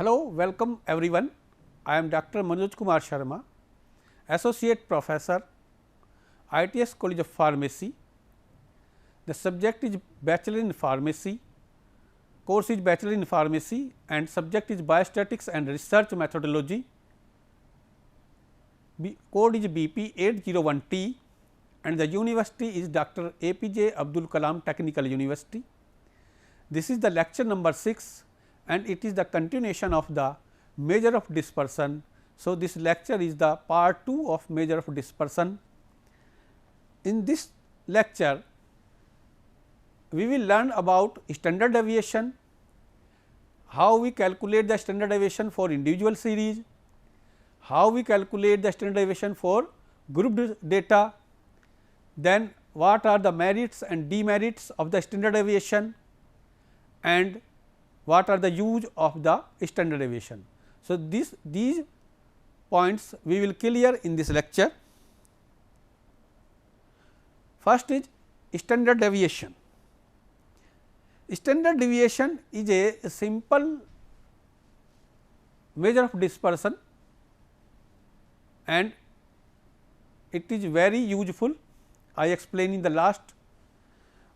Hello, welcome everyone. I am Dr. Manoj Kumar Sharma, Associate Professor, ITS College of Pharmacy. The subject is Bachelor in Pharmacy, course is Bachelor in Pharmacy and subject is Biostatistics and Research Methodology. Code is BP 801T and the university is Dr. APJ Abdul Kalam Technical University. This is the lecture number 6 and it is the continuation of the measure of dispersion. So, this lecture is the part 2 of measure of dispersion. In this lecture, we will learn about standard deviation, how we calculate the standard deviation for individual series, how we calculate the standard deviation for grouped data, then what are the merits and demerits of the standard deviation and what are the use of the standard deviation. So, these points we will clear in this lecture. First is standard deviation. Standard deviation is a simple measure of dispersion and it is very useful. I explained in the last,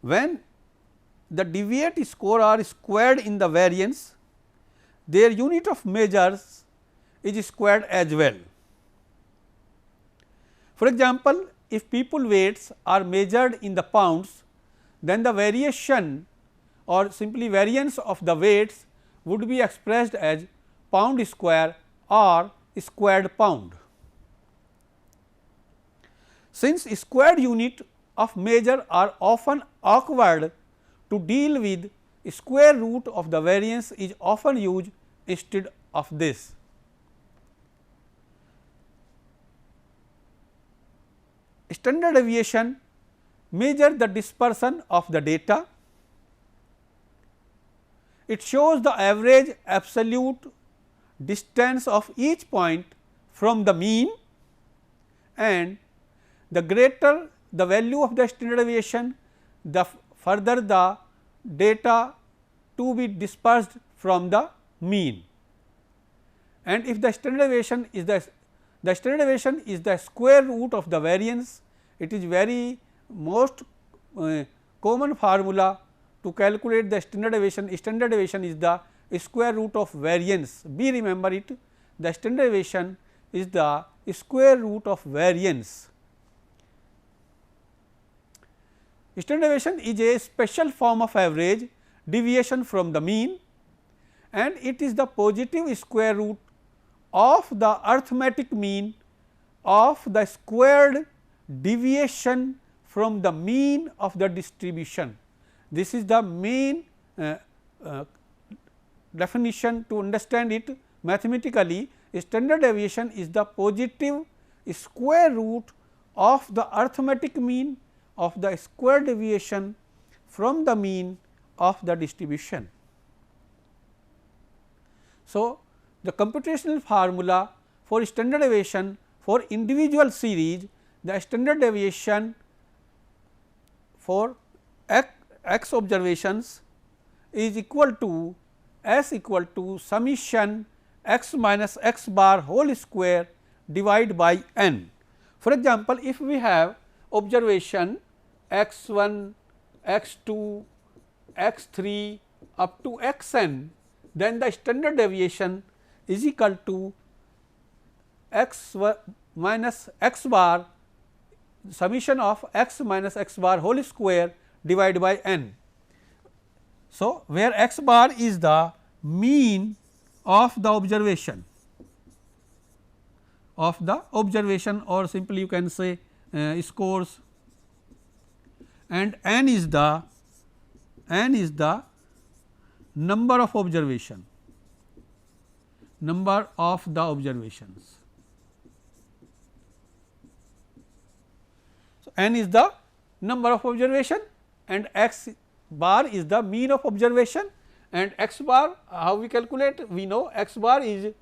when the deviate score are squared in the variance, their unit of measures is squared as well. For example, if people weights are measured in the pounds, then the variation or simply variance of the weights would be expressed as pound square or squared pound. Since squared unit of measure are often awkward to deal with, square root of the variance is often used instead of this. Standard deviation measure the dispersion of the data. It shows the average absolute distance of each point from the mean, and the greater the value of the standard deviation, the further the data to be dispersed from the mean. And if the standard deviation is the square root of the variance, it is very most common formula to calculate the standard deviation. Standard deviation is the square root of variance. Be remember it, the standard deviation is the square root of variance. Standard deviation is a special form of average deviation from the mean and it is the positive square root of the arithmetic mean of the squared deviation from the mean of the distribution. This is the main definition. To understand it mathematically, standard deviation is the positive square root of the arithmetic mean of the square deviation from the mean of the distribution. So, the computational formula for standard deviation for individual series, the standard deviation for x observations is equal to S equal to summation x minus x bar whole square divided by n. For example, if we have observation x 1, x 2, x 3 up to x n, then the standard deviation is equal to x minus x bar summation of x minus x bar whole square divided by n. So, where x bar is the mean of the observation or simply you can say scores, and n is the number of observations. So, n is the number of observation and x bar is the mean of observation, and x bar how we calculate? We know x bar is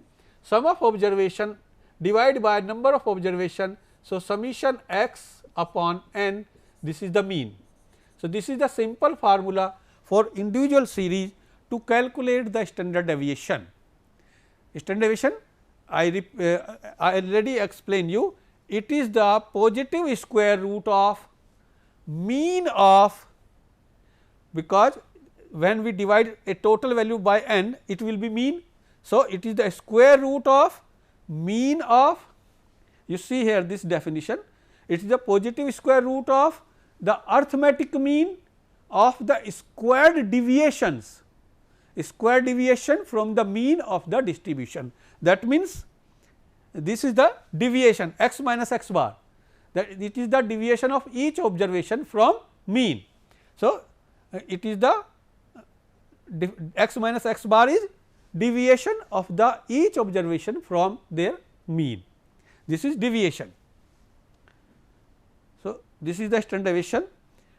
sum of observation divided by number of observation. So, summation x upon n, this is the mean. So, this is the simple formula for individual series to calculate the standard deviation. Standard deviation I already explained you, it is the positive square root of mean of, because when we divide a total value by n, it will be mean. So, it is the square root of mean of, you see here this definition, it is the positive square root of the arithmetic mean of the squared deviations, square deviation from the mean of the distribution. That means, this is the deviation x minus x bar, that it is the deviation of each observation from mean. So, it is the x minus x bar is deviation of the each observation from their mean. This is deviation. So, this is the standard deviation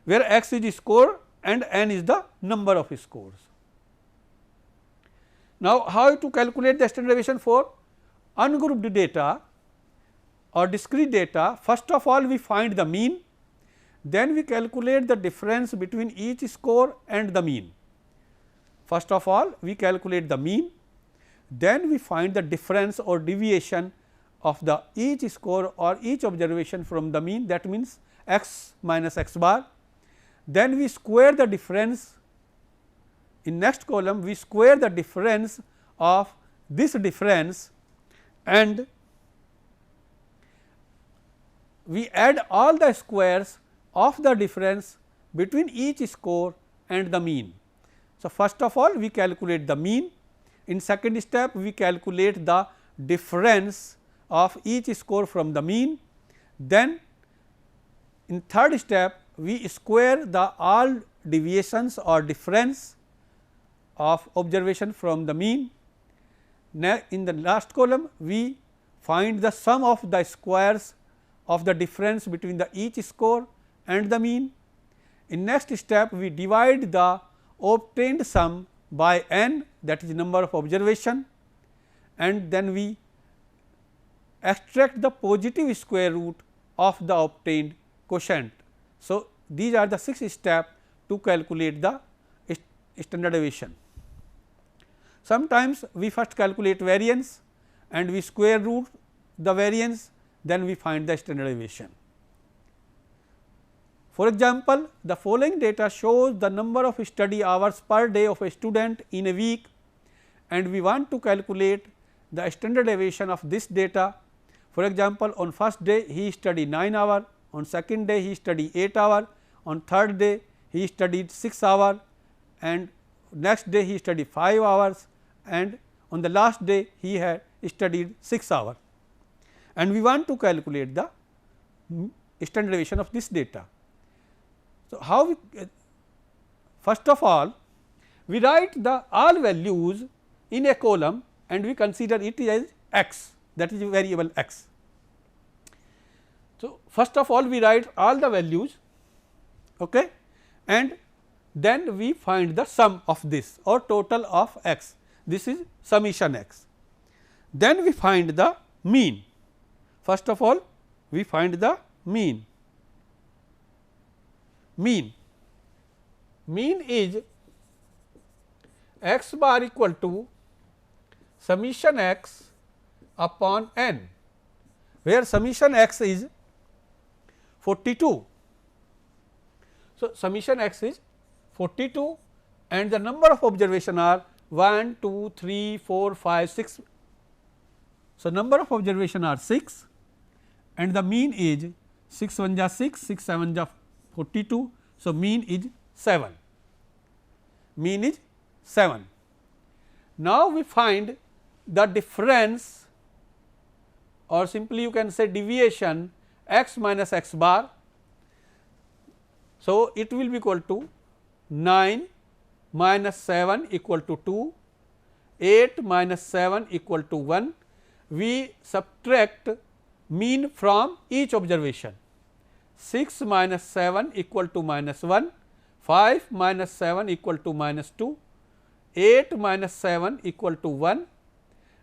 where x is score and n is the number of scores. Now, how to calculate the standard deviation for ungrouped data or discrete data? First of all, we find the mean, then we calculate the difference between each score and the mean. First of all, we calculate the mean, then we find the difference or deviation of the each score or each observation from the mean, that means x minus x bar. Then we square the difference, in next column we square the difference of this difference, and we add all the squares of the difference between each score and the mean. So, first of all we calculate the mean, in second step we calculate the difference of each score from the mean, then in third step we square the all deviations or difference of observation from the mean. In the last column we find the sum of the squares of the difference between the each score and the mean. In next step we divide the obtained sum by n, that is number of observation, and then we extract the positive square root of the obtained quotient. So, these are the 6 steps to calculate the standard deviation. Sometimes we first calculate variance and we square root the variance, then we find the standard deviation. For example, the following data shows the number of study hours per day of a student in a week, and we want to calculate the standard deviation of this data. For example, on first day he studied 9 hours, on second day he studied 8 hours, on third day he studied 6 hours, and next day he studied 5 hours, and on the last day he had studied 6 hours, and we want to calculate the standard deviation of this data. So, how we first of all we write the all values in a column and we consider it as x, that is variable x. So, first of all we write all the values, okay, and then we find the sum of this or total of x, this is summation x. Then we find the mean. First of all we find the mean. Mean is x bar equal to summation x upon n, where summation x is 42. So, summation x is 42 and the number of observation are 1, 2, 3, 4, 5, 6. So, number of observation are 6 and the mean is 6 1 ja 6, 6 7 ja 42. So, mean is 7, mean is 7. Now, we find the difference or simply you can say deviation x minus x bar. So, it will be equal to 9 minus 7 equal to 2, 8 minus 7 equal to 1. We subtract mean from each observation. 6 minus 7 equal to minus 1, 5 minus 7 equal to minus 2, 8 minus 7 equal to 1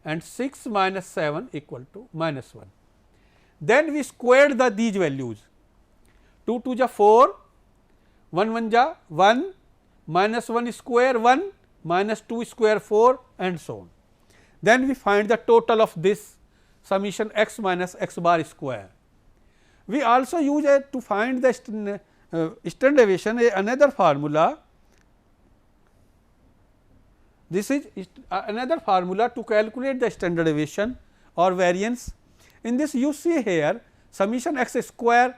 and 6 minus 7 equal to minus 1. Then we squared these values, 2 2 ja 4, 1 1 ja 1, minus 1 square 1, minus 2 square 4 and so on. then we find the total of this summation x minus x bar square. We also use to find the standard deviation another formula. This is another formula to calculate the standard deviation or variance. In this you see here summation x square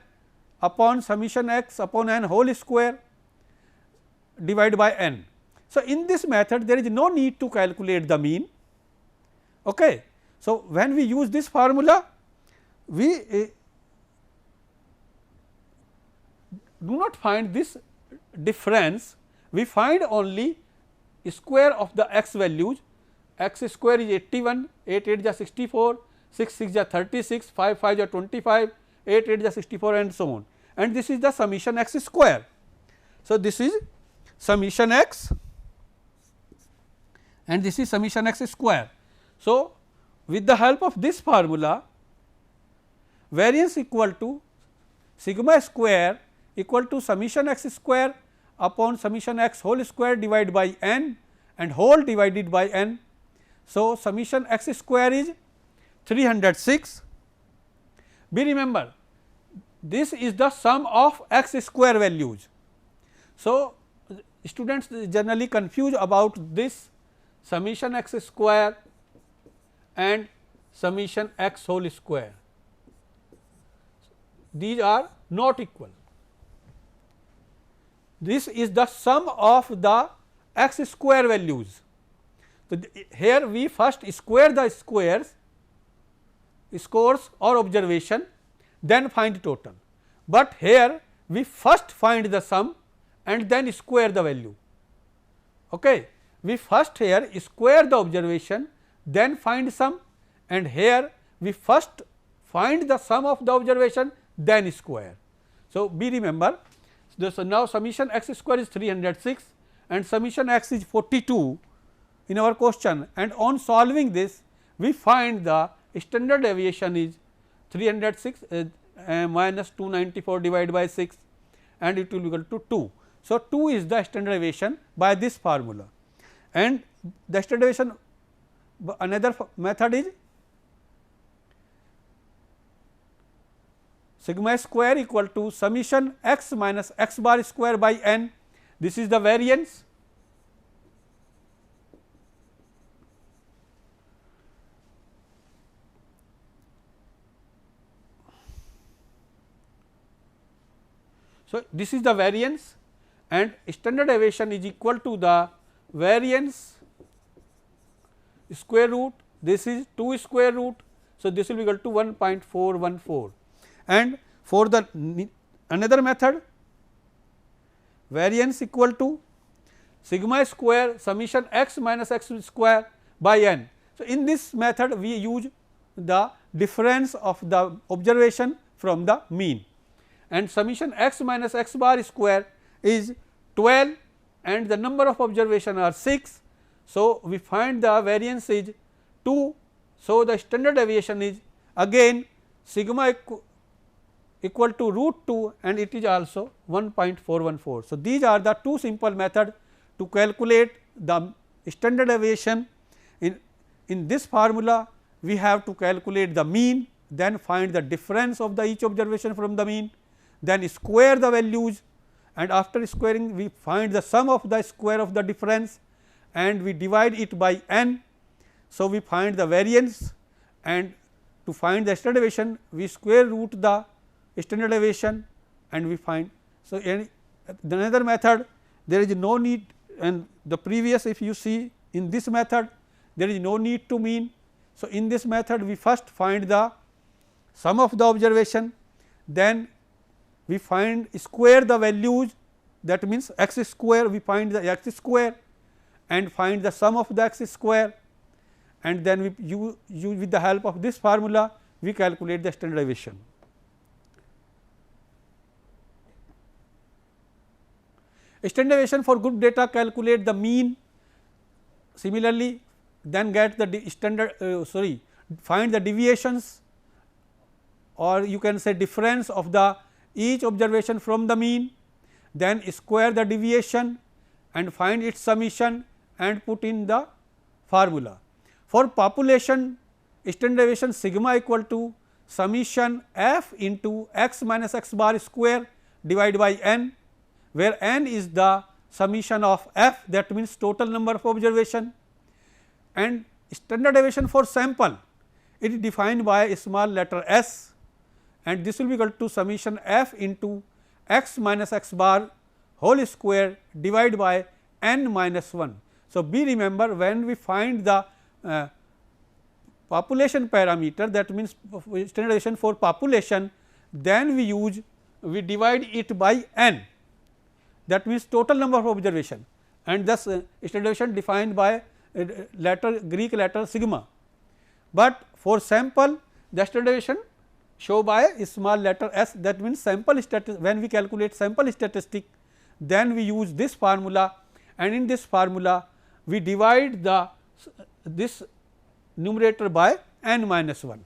upon summation x upon n whole square divided by n. So, in this method there is no need to calculate the mean. Okay. So, when we use this formula, we do not find this difference, we find only square of the x values. X square is 81, 8 8 is 64, 6 6 is 36, 5 5 is 25, 8 8 is 64 and so on, and this is the summation x square. So, this is summation x and this is summation x square. So, with the help of this formula, variance equal to sigma square equal to summation x square upon summation x whole square divided by n and whole divided by n. So, summation x square is 306. Be remember this is the sum of x square values. So, students generally confuse about this summation x square and summation x whole square. These are not equal. This is the sum of the x square values. So, here we first square the squares, scores or observation, then find total, but here we first find the sum and then square the value. Okay. We first here square the observation, then find sum, and here we first find the sum of the observation, then square. So, be remember. So, now summation x square is 306 and summation x is 42 in our question, and on solving this we find the standard deviation is 306 minus 294 divided by 6 and it will be equal to 2. So, 2 is the standard deviation by this formula, and the standard deviation another method is sigma square equal to summation x minus x bar square by n. This is the variance. So, this is the variance and standard deviation is equal to the variance square root, this is 2 square root. So, this will be equal to 1.414, and for the another method variance equal to sigma square summation x minus x square by n. So, in this method we use the difference of the observation from the mean, and summation x minus x bar square is 12 and the number of observation are 6. So, we find the variance is 2. So, the standard deviation is again sigma equal to root 2 and it is also 1.414. So, these are the two simple methods to calculate the standard deviation. In this formula we have to calculate the mean, then find the difference of the each observation from the mean, then square the values, and after squaring we find the sum of the square of the difference and we divide it by n. So, we find the variance, and to find the standard deviation we square root the standard deviation and we find. So, another method there is no need, and the previous if you see in this method there is no need to mean. So, in this method we first find the sum of the observation, then we find square the values, that means x square, we find the x square and find the sum of the x square, and then we use with the help of this formula we calculate the standard deviation. Standard deviation for group data calculate the mean, similarly then get the standard find the deviations, or you can say difference of the each observation from the mean, then square the deviation and find its summation and put in the formula. For population, standard deviation sigma equal to summation f into x minus x bar square divided by n, where n is the summation of f, that means total number of observation, and standard deviation for sample, it is defined by a small letter s, and this will be equal to summation f into x minus x bar whole square divided by n minus 1. So, we remember when we find the population parameter, that means standard deviation for population, then we divide it by n, that means total number of observation, and thus standard deviation defined by Greek letter sigma. But for sample, the standard deviation show by a small letter s, that means sample when we calculate sample statistic, then we use this formula, and in this formula we divide this numerator by n minus 1.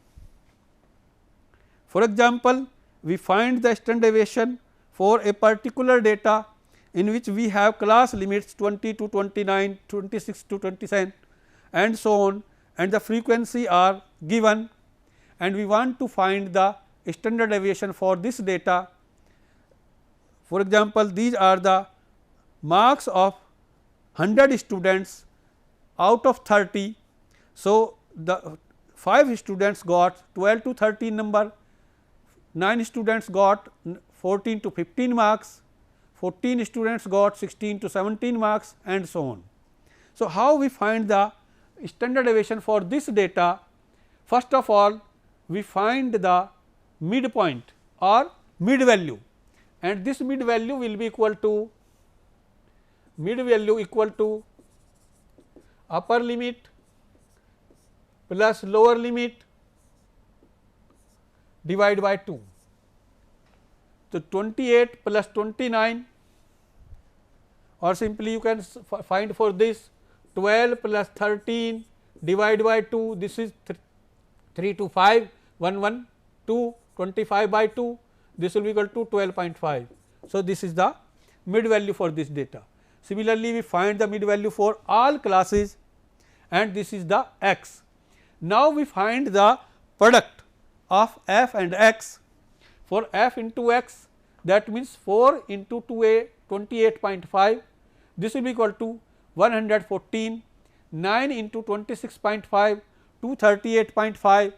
For example, we find the standard deviation for a particular data in which we have class limits 20 to 29, 26 to 27 and so on, and the frequency are given, and we want to find the standard deviation for this data. For example, these are the marks of 100 students out of 30. So, the 5 students got 12 to 13 number, 9 students got 14 to 15 marks, 14 students got 16 to 17 marks and so on. So, how we find the standard deviation for this data? First of all, we find the midpoint or mid value, and this mid value will be equal to upper limit plus lower limit divided by 2. So, 28 plus 29, or simply you can find for this 12 plus 13 divided by 2, this is 3 to 5, 1 1 2, 25 by 2, this will be equal to 12.5. So, this is the mid value for this data. Similarly, we find the mid value for all classes, and this is the x. Now, we find the product of f and x. For f into x, that means 4 into 2a 28.5, this will be equal to 114, 9 into 26.5 238.5,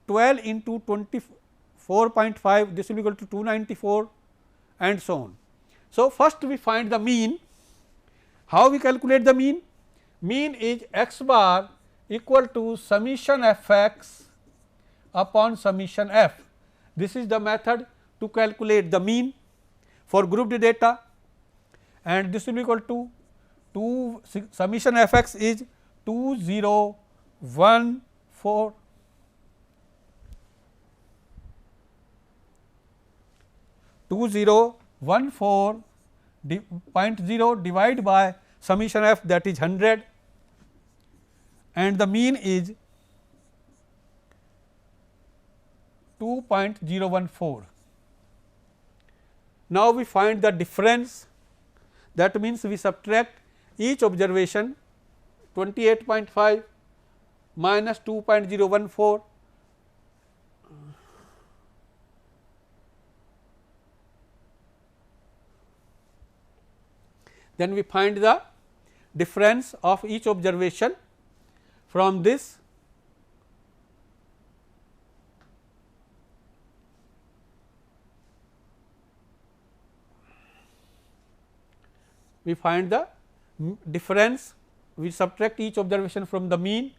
12 into 24.5, this will be equal to 294 and so on. So, first we find the mean. How we calculate the mean? Mean is x bar equal to summation f x upon summation f. This is the method to calculate the mean for grouped data, and this will be equal to summation f x is 2014 2014.0 divided by summation f, that is 100, and the mean is 2.014. Now, we find the difference, that means we subtract each observation 28.5 minus 2.014, then we find the difference of each observation. From this, we find the difference, we subtract each observation from the mean,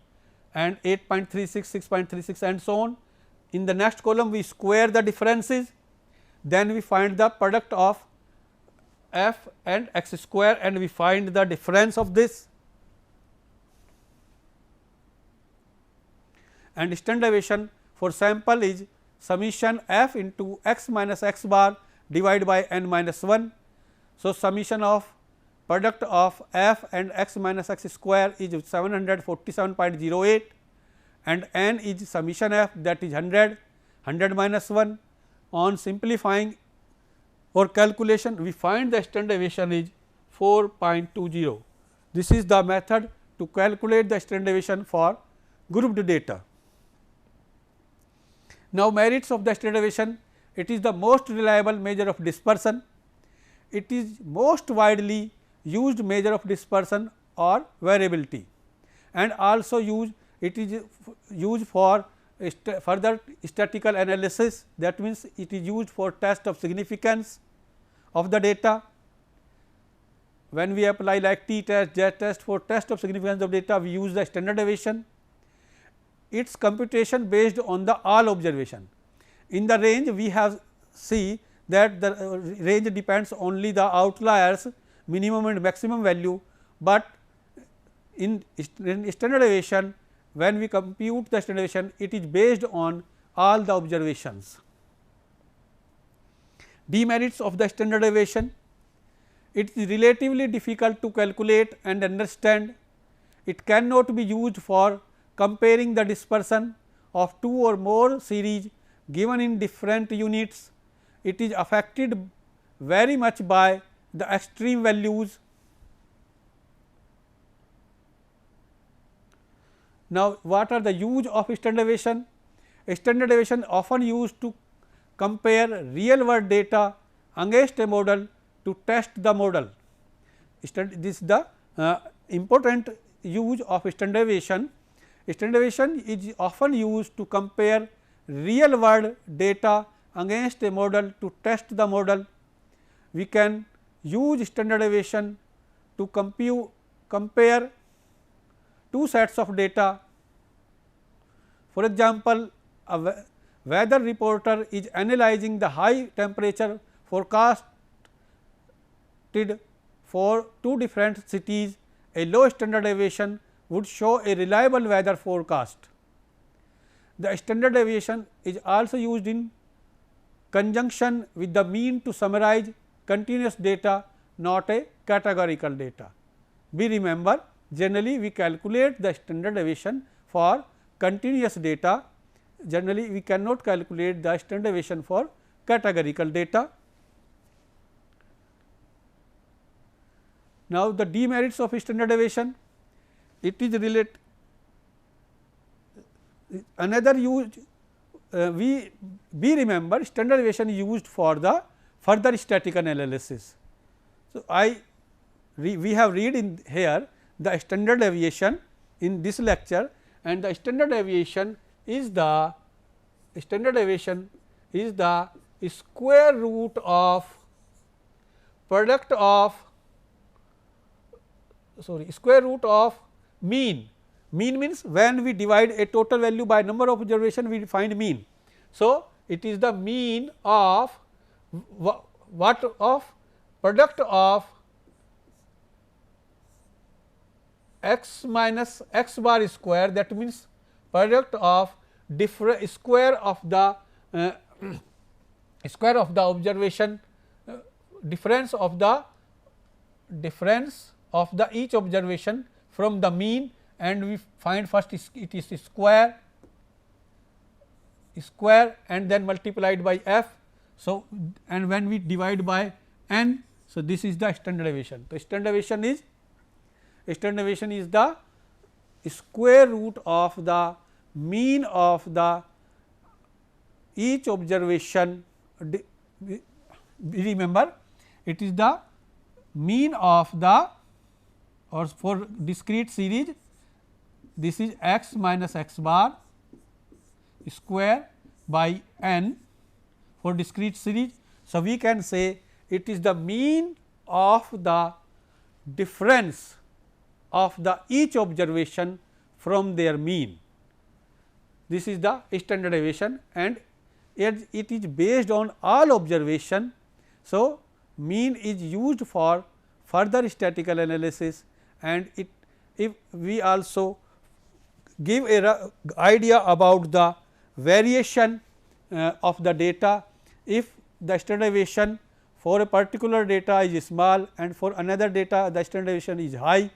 and 8.36, 6.36 and so on. In the next column, we square the differences, then we find the product of f and x square, and we find the difference of this, and standard deviation for sample is summation f into x minus x bar divided by n minus 1. So, summation of product of f and x minus x square is 747.08, and n is summation f, that is 100 minus 1. On simplifying or calculation, we find the standard deviation is 4.20. This is the method to calculate the standard deviation for grouped data. Now, merits of the standard deviation: it is the most reliable measure of dispersion, it is most widely used measure of dispersion or variability, and also it is used for further statistical analysis. That means, it is used for test of significance of the data. When we apply like t test, z test for test of significance of data, we use the standard deviation. Its computation based on the all observation. In the range, we have see that the range depends only the outliers minimum and maximum value, but in standard deviation, when we compute the standard deviation, it is based on all the observations. Demerits of the standard deviation: it is relatively difficult to calculate and understand. It cannot be used for comparing the dispersion of two or more series given in different units. It is affected very much by the extreme values. Now, what are the use of standard deviation? Standard deviation often used to compare real world data against a model to test the model. This is the important use of standard deviation. Standard deviation is often used to compare real world data against a model to test the model. We can use standard deviation to compare two sets of data. For example, a weather reporter is analyzing the high temperature forecasted for two different cities. A low standard deviation would show a reliable weather forecast. The standard deviation is also used in conjunction with the mean to summarize continuous data, not a categorical data. We remember, generally we calculate the standard deviation for continuous data, generally we cannot calculate the standard deviation for categorical data. Now, the demerits of standard deviation: it is related another use we remember standard deviation is used for the further statistical analysis. So, we have read in here the standard deviation in this lecture, and the standard deviation is the square root of product of square root of mean. Mean means when we divide a total value by number of observation, we find mean. So, it is the mean of what of product of x minus x bar square, that means product of square of the observation difference of the each observation from the mean, and we find first it is square and then multiplied by f. So, and when we divide by n, so this is the standard deviation. So, standard deviation is the square root of the mean of the each observation. Remember, it is the mean of the, or for discrete series, this is x minus x bar square by n for discrete series. So, we can say it is the mean of the difference of the each observation from their mean. This is the standard deviation, and it is based on all observation. So, mean is used for further statistical analysis, and if we also give a idea about the variation of the data. If the standard deviation for a particular data is small and for another data the standard deviation is high,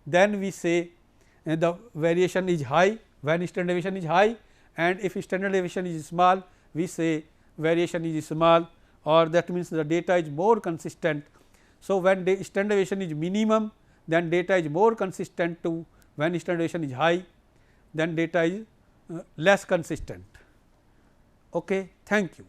then we say the variation is high when standard deviation is high, and if standard deviation is small, we say variation is small, or that means the data is more consistent. So, when the standard deviation is minimum, then data is more consistent to when standard deviation is high, then data is less consistent. Okay, thank you.